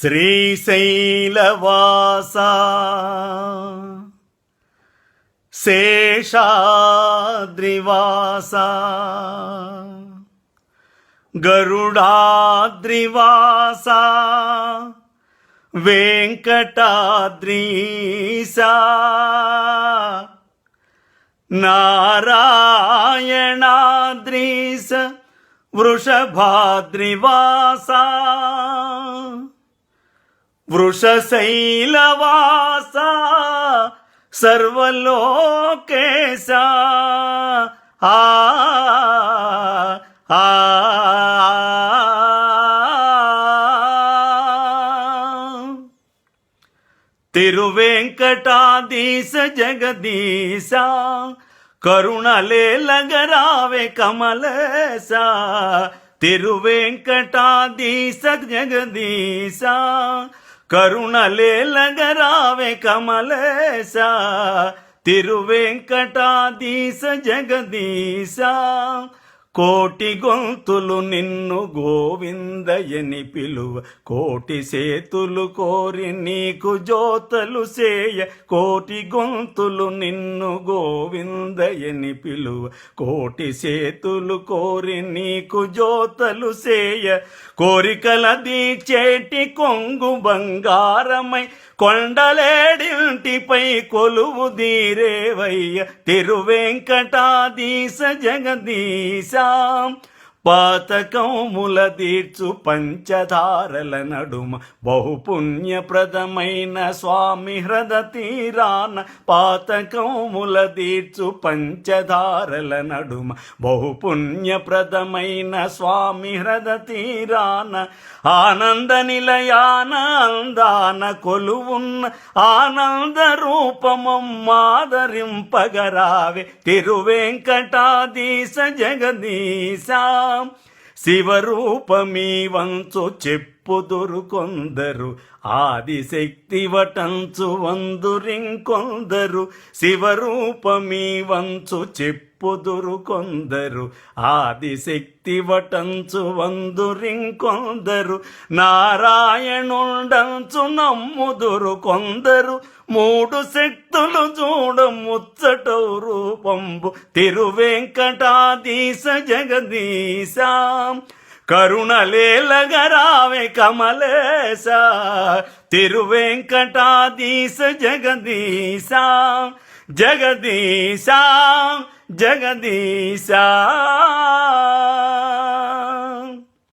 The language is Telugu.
శ్రీశైలవాస శేషాద్రివాస గరుడాద్రివాస వెంకటాద్రీశ నారాయణాద్రీశ వృషభాద్రివాస వృషశైలవాస సర్వలోకేశ ఆ ఆ తిరువెంకటాధీశ జగదీశ కరుణలేలగరావే కమలేశ తిరువెంకటాధీశ జగదీశ కరుణలేలగరావే కమలేశ తిరువెంకటాధీశ జగదీశ కోటి గొంతులు నిన్ను గోవిందయని పిలువ కోటి సేతులు కోరి నీకు జోతలు సేయ కోటి గొంతులు నిన్ను గోవిందయని పిలువ కోటి సేతులు కోరి నీకు జోతలు సేయ కోరికల దీచేటి కొంగు బంగారమై కొండలేడింటిపై కొలువు దీరేవయ్య తిరువెంకటాధీశ జగదీశ పాతకముల దీర్చు పంచధారల నడుమ బహుపుణ్యప్రదమైన స్వామి హ్రద తీరాన పాతకముల దీర్చు పంచధారల నడుమ బహుపుణ్యప్రదమైన స్వామి హ్రద తీరాన ఆనంద నిలయాన అందాన కొలువున్న ఆనంద రూపమమ్మాదరింపగరావే తిరువెంకటాధీశ జగదీశ శివరూపమీ వంచు చెప్పుదురు కొందరు ఆదిశక్తి వటంచు వందురింకొందరు శివరూపమీ వంచు చెప్పుదురు కొందరు ఆదిశక్తి వటంచు వందురింకొందరు నారాయణుండంచు నమ్ముదురు కొందరు మూడు శక్తులు చూడ ముచ్చటౌ రూపంబు తిరువెంకటాధీశ జగదీశ కరుణలేలగరావే కమలేశ తిరువెంకటాధీశ జగదీశ జగదీశ జగదీశ